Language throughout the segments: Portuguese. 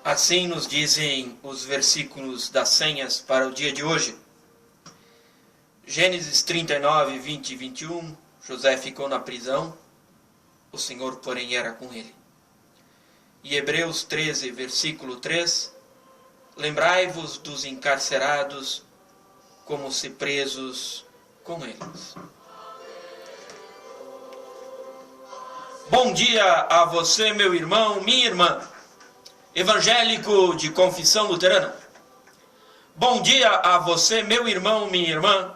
Assim nos dizem os versículos das senhas para o dia de hoje. Gênesis 39, 20 e 21, José ficou na prisão, o Senhor, porém, era com ele. E Hebreus 13, versículo 3, lembrai-vos dos encarcerados como se presos com eles. Bom dia a você, meu irmão, minha irmã, evangélico de confissão luterana. Bom dia a você, meu irmão, minha irmã,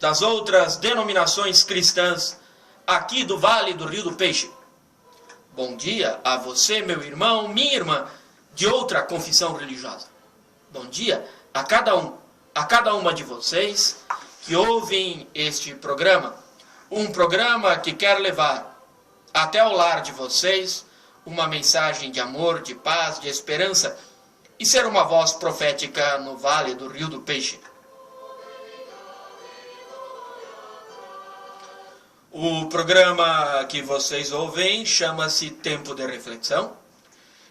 das outras denominações cristãs aqui do Vale do Rio do Peixe. Bom dia a você, meu irmão, minha irmã, de outra confissão religiosa. Bom dia a cada uma de vocês que ouvem este programa. Um programa que quer levar até o lar de vocês uma mensagem de amor, de paz, de esperança e ser uma voz profética no Vale do Rio do Peixe. O programa que vocês ouvem chama-se Tempo de Reflexão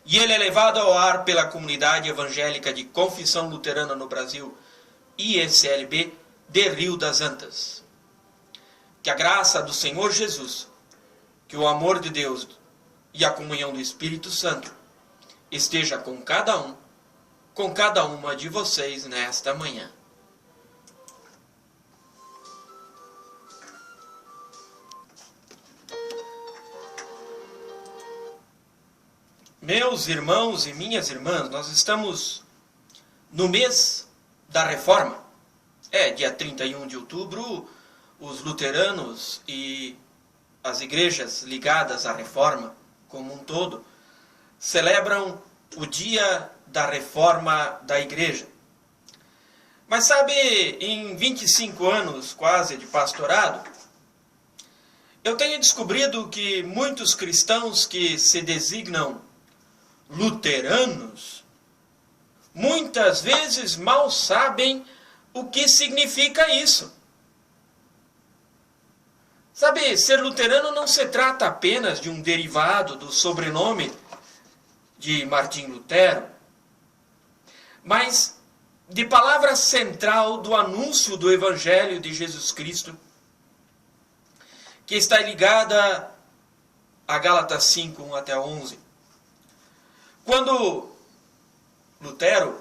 e ele é levado ao ar pela Comunidade Evangélica de Confissão Luterana no Brasil, IECLB, de Rio das Antas. Que a graça do Senhor Jesus, que o amor de Deus e a comunhão do Espírito Santo esteja com cada uma de vocês nesta manhã. Meus irmãos e minhas irmãs, nós estamos no mês da Reforma. Dia 31 de outubro, os luteranos e as igrejas ligadas à Reforma como um todo celebram o dia da Reforma da Igreja. Mas sabe, em 25 anos quase de pastorado, eu tenho descobrido que muitos cristãos que se designam luteranos, muitas vezes mal sabem o que significa isso. Sabe, ser luterano não se trata apenas de um derivado do sobrenome de Martim Lutero, mas de palavra central do anúncio do Evangelho de Jesus Cristo, que está ligada a Gálatas 5, 1 até 11. Quando Lutero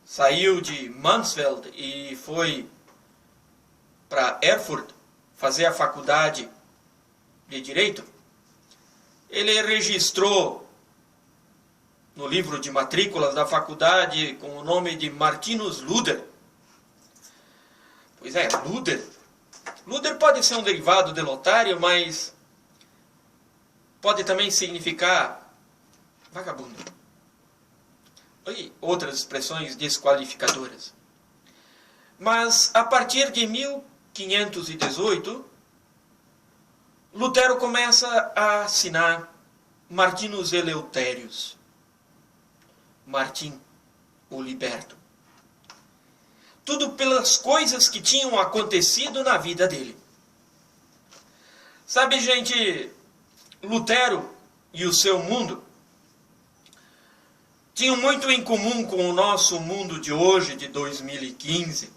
saiu de Mansfeld e foi para Erfurt fazer a faculdade de Direito, ele registrou no livro de matrículas da faculdade com o nome de Martinus Luther. Pois é, Luther. Luther pode ser um derivado de lotário, mas pode também significar vagabundo. E outras expressões desqualificadoras. Mas a partir de 1518, Lutero começa a assinar Martinus Eleutérius, Martim o Liberto. Tudo pelas coisas que tinham acontecido na vida dele. Sabe, gente, Lutero e o seu mundo tinham muito em comum com o nosso mundo de hoje, de 2015.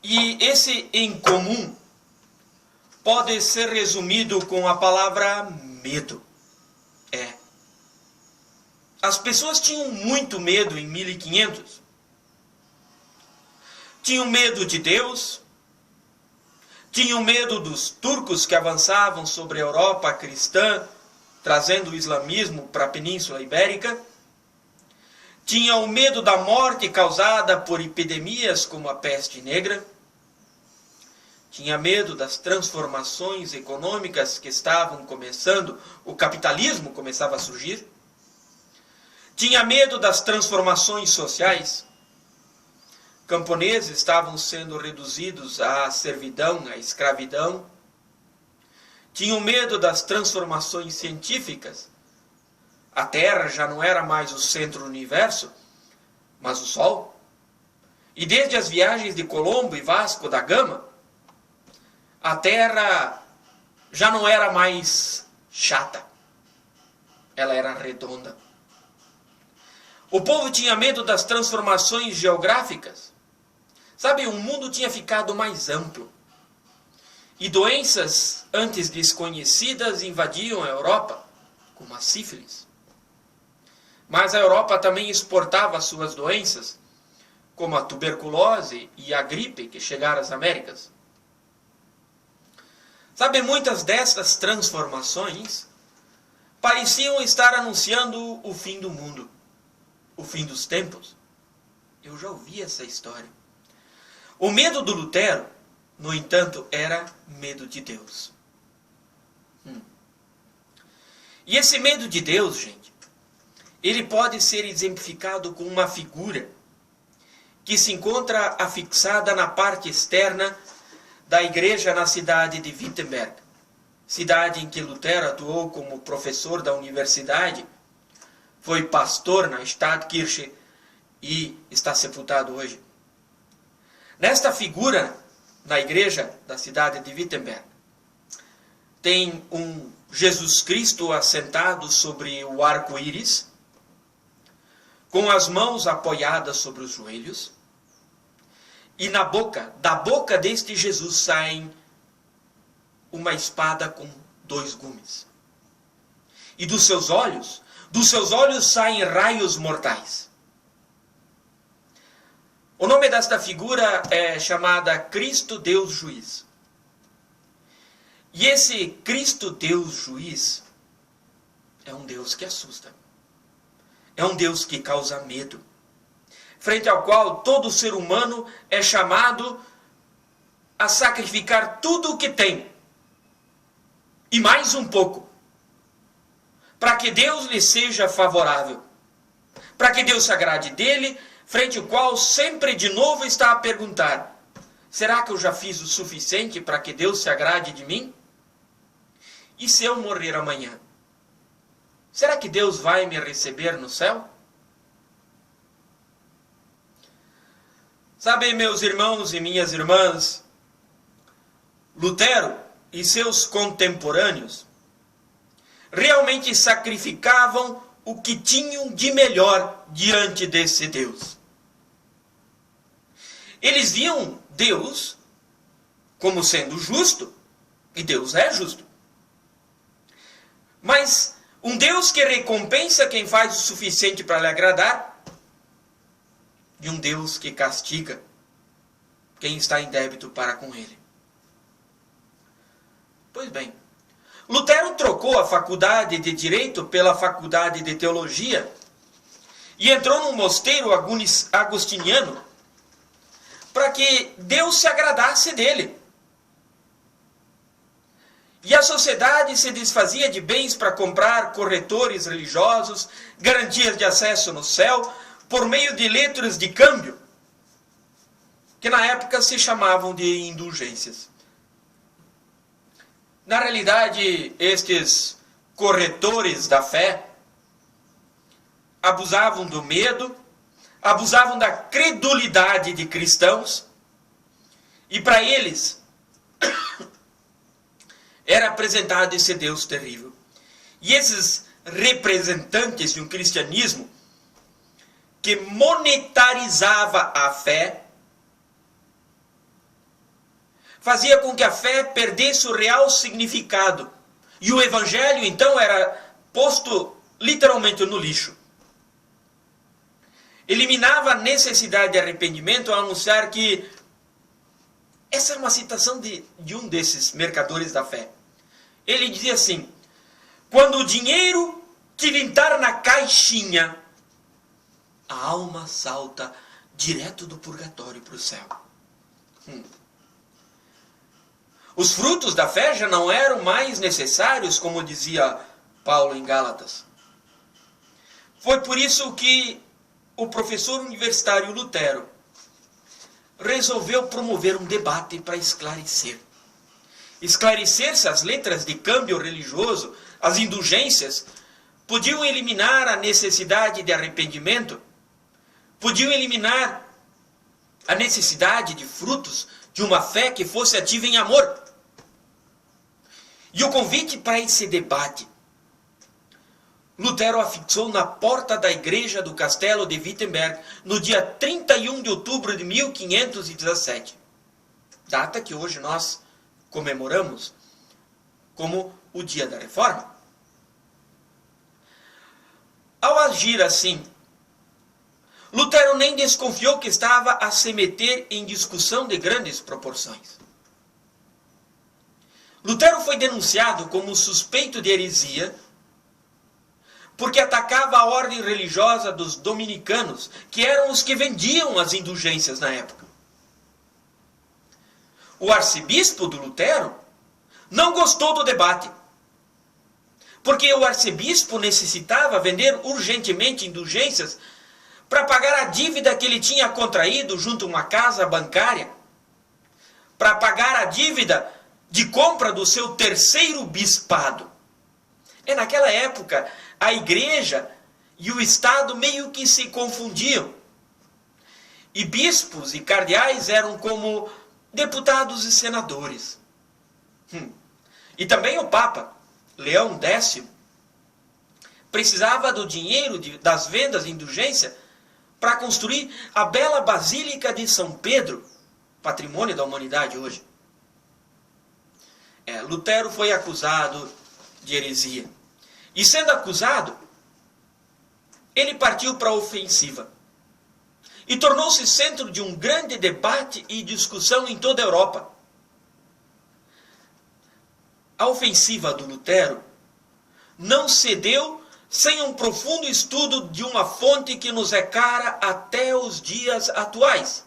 E esse em comum pode ser resumido com a palavra medo. As pessoas tinham muito medo em 1500. Tinham medo de Deus, tinham medo dos turcos que avançavam sobre a Europa cristã, trazendo o islamismo para a Península Ibérica. Tinham o medo da morte causada por epidemias como a peste negra. Tinha medo das transformações econômicas que estavam começando, o capitalismo começava a surgir. Tinha medo das transformações sociais. Camponeses estavam sendo reduzidos à servidão, à escravidão. Tinham medo das transformações científicas. A Terra já não era mais o centro do universo, mas o Sol. E desde as viagens de Colombo e Vasco da Gama, a Terra já não era mais chata. ela era redonda. O povo tinha medo das transformações geográficas. Sabe, o mundo tinha ficado mais amplo. E doenças antes desconhecidas invadiam a Europa, como a sífilis. Mas a Europa também exportava suas doenças, como a tuberculose e a gripe que chegaram às Américas. Sabe, muitas dessas transformações pareciam estar anunciando o fim do mundo, o fim dos tempos. Eu já ouvi essa história. O medo do Lutero, no entanto, era medo de Deus. E esse medo de Deus, gente, ele pode ser exemplificado com uma figura que se encontra afixada na parte externa da igreja na cidade de Wittenberg, cidade em que Lutero atuou como professor da universidade, foi pastor na Stadtkirche e está sepultado hoje. Nesta figura, na igreja da cidade de Wittenberg, tem um Jesus Cristo assentado sobre o arco-íris, com as mãos apoiadas sobre os joelhos, e da boca deste Jesus saem uma espada com 2 gumes. E dos seus olhos saem raios mortais. O nome desta figura é chamada Cristo Deus Juiz. E esse Cristo Deus Juiz é um Deus que assusta. É um Deus que causa medo, frente ao qual todo ser humano é chamado a sacrificar tudo o que tem, e mais um pouco, para que Deus lhe seja favorável, para que Deus se agrade dele, frente ao qual sempre de novo está a perguntar: será que eu já fiz o suficiente para que Deus se agrade de mim? E se eu morrer amanhã? Será que Deus vai me receber no céu? Sabem, meus irmãos e minhas irmãs, Lutero e seus contemporâneos realmente sacrificavam o que tinham de melhor diante desse Deus. Eles viam Deus como sendo justo, e Deus é justo. Mas um Deus que recompensa quem faz o suficiente para lhe agradar, e um Deus que castiga quem está em débito para com ele. Pois bem, Lutero trocou a faculdade de Direito pela faculdade de Teologia e entrou num mosteiro agostiniano para que Deus se agradasse dele. E a sociedade se desfazia de bens para comprar corretores religiosos, garantias de acesso no céu, por meio de letras de câmbio, que na época se chamavam de indulgências. Na realidade, estes corretores da fé abusavam do medo, abusavam da credulidade de cristãos, e para eles era apresentado esse Deus terrível. E esses representantes de um cristianismo que monetarizava a fé, fazia com que a fé perdesse o real significado. E o evangelho, então, era posto literalmente no lixo. Eliminava a necessidade de arrependimento ao anunciar que... Essa é uma citação de um desses mercadores da fé. Ele dizia assim: quando o dinheiro tilintar na caixinha, a alma salta direto do purgatório para o céu. Os frutos da fé já não eram mais necessários, como dizia Paulo em Gálatas. Foi por isso que o professor universitário Lutero resolveu promover um debate para esclarecer se as letras de câmbio religioso, as indulgências, podiam eliminar a necessidade de arrependimento, podiam eliminar a necessidade de frutos de uma fé que fosse ativa em amor. E o convite para esse debate Lutero a fixou na porta da igreja do castelo de Wittenberg no dia 31 de outubro de 1517. Data que hoje nós comemoramos como o dia da Reforma. Ao agir assim, Lutero nem desconfiou que estava a se meter em discussão de grandes proporções. Lutero foi denunciado como suspeito de heresia porque atacava a ordem religiosa dos dominicanos, que eram os que vendiam as indulgências na época. O arcebispo do Lutero não gostou do debate, porque o arcebispo necessitava vender urgentemente indulgências para pagar a dívida que ele tinha contraído junto a uma casa bancária, para pagar a dívida de compra do seu terceiro bispado. Naquela época, a igreja e o Estado meio que se confundiam. E bispos e cardeais eram como deputados e senadores. E também o Papa, Leão X, precisava do dinheiro das vendas de indulgência para construir a bela Basílica de São Pedro, patrimônio da humanidade hoje. Lutero foi acusado de heresia. E sendo acusado, ele partiu para a ofensiva. E tornou-se centro de um grande debate e discussão em toda a Europa. A ofensiva do Lutero não se deu sem um profundo estudo de uma fonte que nos é cara até os dias atuais.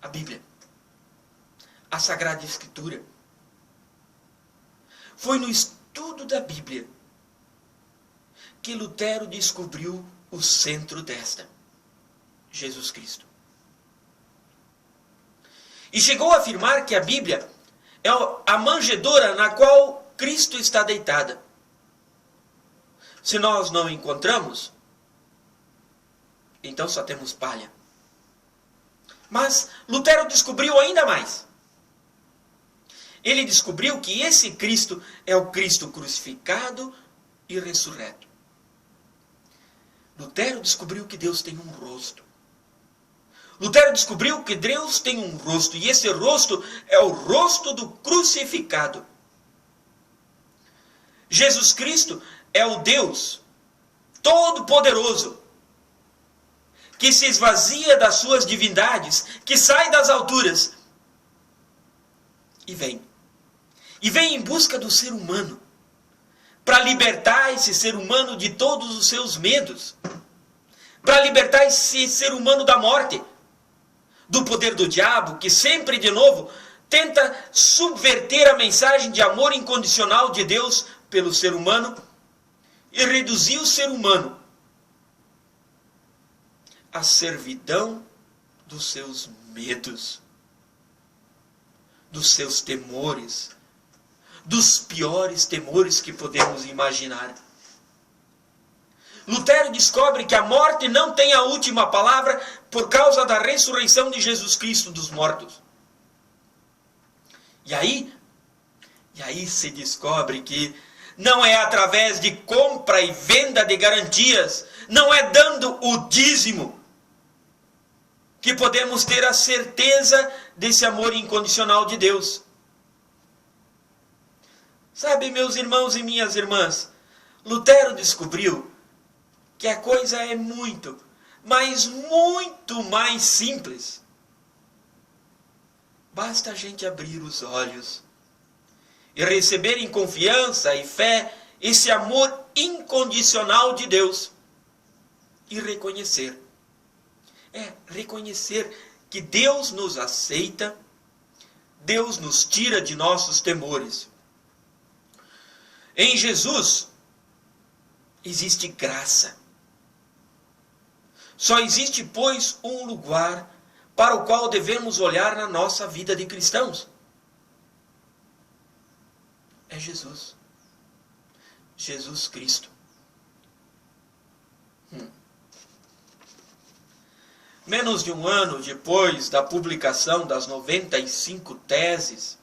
A Bíblia. A Sagrada Escritura. Foi no estudo da Bíblia que Lutero descobriu o centro desta, Jesus Cristo. E chegou a afirmar que a Bíblia é a manjedoura na qual Cristo está deitada. Se nós não encontramos, então só temos palha. Mas Lutero descobriu ainda mais. Ele descobriu que esse Cristo é o Cristo crucificado e ressurreto. Lutero descobriu que Deus tem um rosto. Lutero descobriu que Deus tem um rosto, e esse rosto é o rosto do crucificado. Jesus Cristo é o Deus Todo-Poderoso, que se esvazia das suas divindades, que sai das alturas e vem. E vem em busca do ser humano, para libertar esse ser humano de todos os seus medos, para libertar esse ser humano da morte, do poder do diabo, que sempre de novo tenta subverter a mensagem de amor incondicional de Deus pelo ser humano e reduzir o ser humano à servidão dos seus medos, dos seus temores, dos piores temores que podemos imaginar. Lutero descobre que a morte não tem a última palavra por causa da ressurreição de Jesus Cristo dos mortos. E aí se descobre que não é através de compra e venda de garantias, não é dando o dízimo, que podemos ter a certeza desse amor incondicional de Deus. Sabe, meus irmãos e minhas irmãs, Lutero descobriu que a coisa é muito, mas muito mais simples. Basta a gente abrir os olhos e receber em confiança e fé esse amor incondicional de Deus e reconhecer. Reconhecer que Deus nos aceita, Deus nos tira de nossos temores. Em Jesus existe graça. Só existe, pois, um lugar para o qual devemos olhar na nossa vida de cristãos. É Jesus. Jesus Cristo. Menos de um ano depois da publicação das 95 teses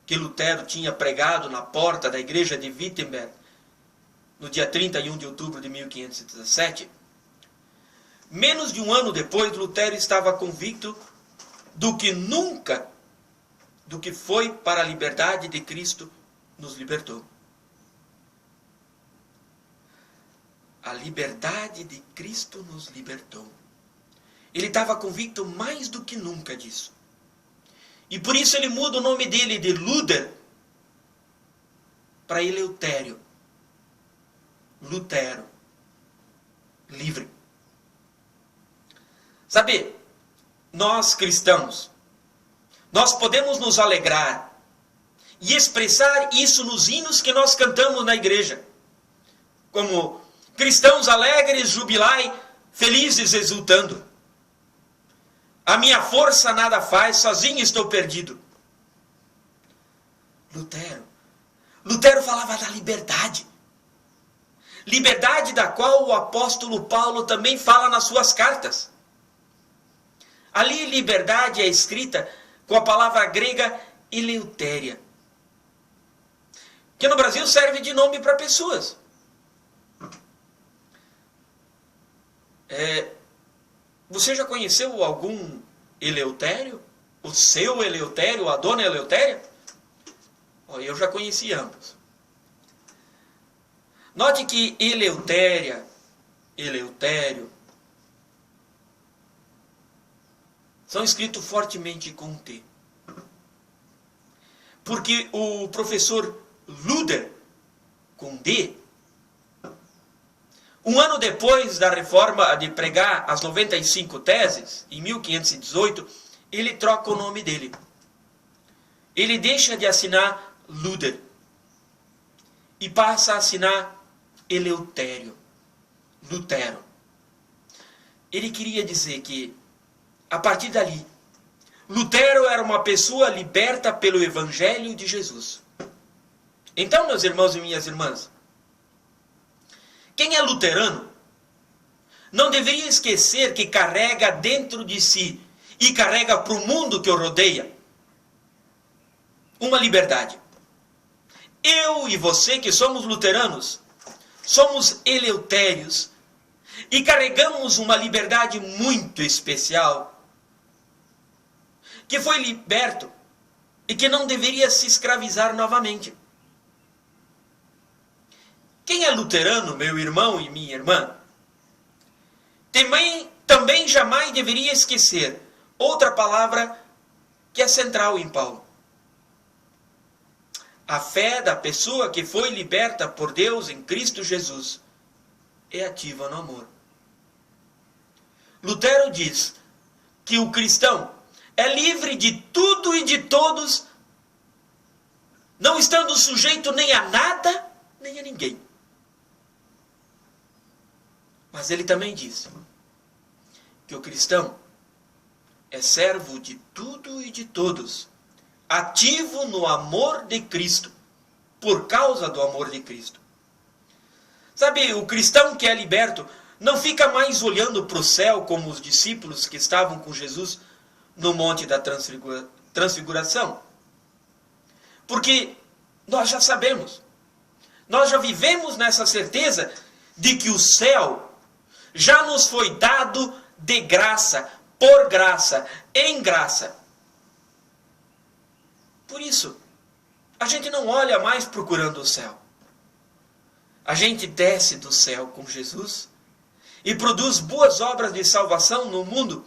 que Lutero tinha pregado na porta da igreja de Wittenberg, no dia 31 de outubro de 1517, menos de um ano depois, Lutero estava convicto do que nunca, do que foi para a liberdade de Cristo nos libertou. A liberdade de Cristo nos libertou. Ele estava convicto mais do que nunca disso. E por isso ele muda o nome dele de Luther para Eleutério. Lutero. Livre. Sabe, nós cristãos, nós podemos nos alegrar e expressar isso nos hinos que nós cantamos na igreja. Como cristãos alegres, jubilai, felizes exultando. A minha força nada faz, sozinho estou perdido. Lutero falava da liberdade. Liberdade da qual o apóstolo Paulo também fala nas suas cartas. Ali liberdade é escrita com a palavra grega eleutéria, que no Brasil serve de nome para pessoas. Você já conheceu algum Eleutério? O seu Eleutério, a dona Eleutéria? Eu já conheci ambos. Note que Eleutéria, Eleutério, são escritos fortemente com T. Porque o professor Luther, com D, um ano depois da reforma de pregar as 95 teses, em 1518, ele troca o nome dele. Ele deixa de assinar Luther e passa a assinar Eleutério, Lutero. Ele queria dizer que, a partir dali, Lutero era uma pessoa liberta pelo Evangelho de Jesus. Então, meus irmãos e minhas irmãs, quem é luterano não deveria esquecer que carrega dentro de si e carrega para o mundo que o rodeia uma liberdade. Eu e você que somos luteranos, somos eleutérios e carregamos uma liberdade muito especial que foi liberto e que não deveria se escravizar novamente. Quem é luterano, meu irmão e minha irmã, também jamais deveria esquecer outra palavra que é central em Paulo. A fé da pessoa que foi liberta por Deus em Cristo Jesus é ativa no amor. Lutero diz que o cristão é livre de tudo e de todos, não estando sujeito nem a nada, nem a ninguém. Mas ele também diz que o cristão é servo de tudo e de todos, ativo no amor de Cristo, por causa do amor de Cristo. Sabe, o cristão que é liberto não fica mais olhando para o céu como os discípulos que estavam com Jesus no Monte da Transfiguração. Porque nós já sabemos, nós já vivemos nessa certeza de que o céu já nos foi dado de graça, por graça, em graça. Por isso, a gente não olha mais procurando o céu. A gente desce do céu com Jesus e produz boas obras de salvação no mundo,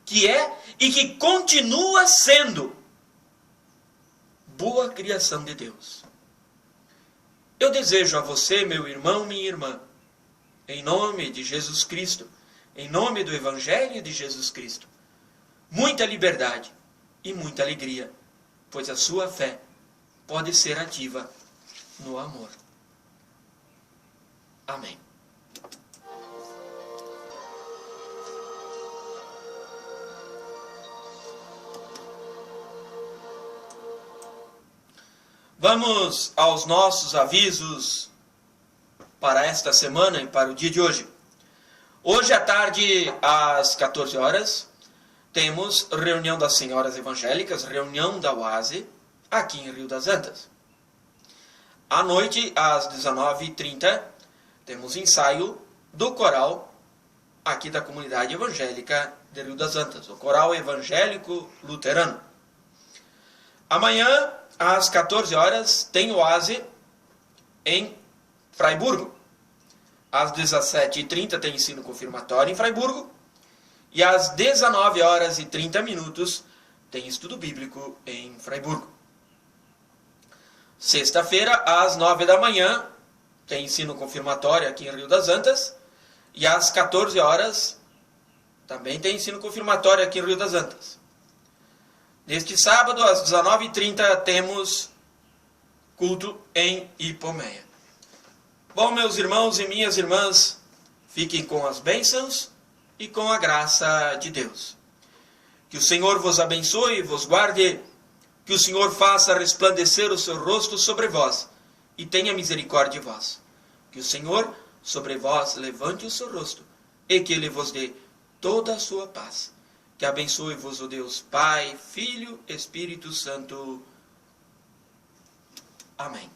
que é e que continua sendo boa criação de Deus. Eu desejo a você, meu irmão, minha irmã, em nome de Jesus Cristo, em nome do Evangelho de Jesus Cristo, muita liberdade e muita alegria, pois a sua fé pode ser ativa no amor. Amém. Vamos aos nossos avisos para esta semana e para o dia de hoje. Hoje à tarde, às 14 horas, temos reunião das senhoras evangélicas, reunião da UASE, aqui em Rio das Antas. À noite, às 19h30, temos ensaio do coral aqui da comunidade evangélica de Rio das Antas, o coral evangélico luterano. Amanhã, às 14 horas, tem oase em Fraiburgo. Às 17h30 tem ensino confirmatório em Fraiburgo. E às 19h30 tem estudo bíblico em Fraiburgo. Sexta-feira, às 9 da manhã, tem ensino confirmatório aqui em Rio das Antas. E às 14 horas, também tem ensino confirmatório aqui em Rio das Antas. Neste sábado, às 19h30, temos culto em Ipomeia. Bom, meus irmãos e minhas irmãs, fiquem com as bênçãos e com a graça de Deus. Que o Senhor vos abençoe e vos guarde, que o Senhor faça resplandecer o seu rosto sobre vós e tenha misericórdia de vós. Que o Senhor sobre vós levante o seu rosto e que Ele vos dê toda a sua paz. Que abençoe-vos o Deus Pai, Filho, Espírito Santo. Amém.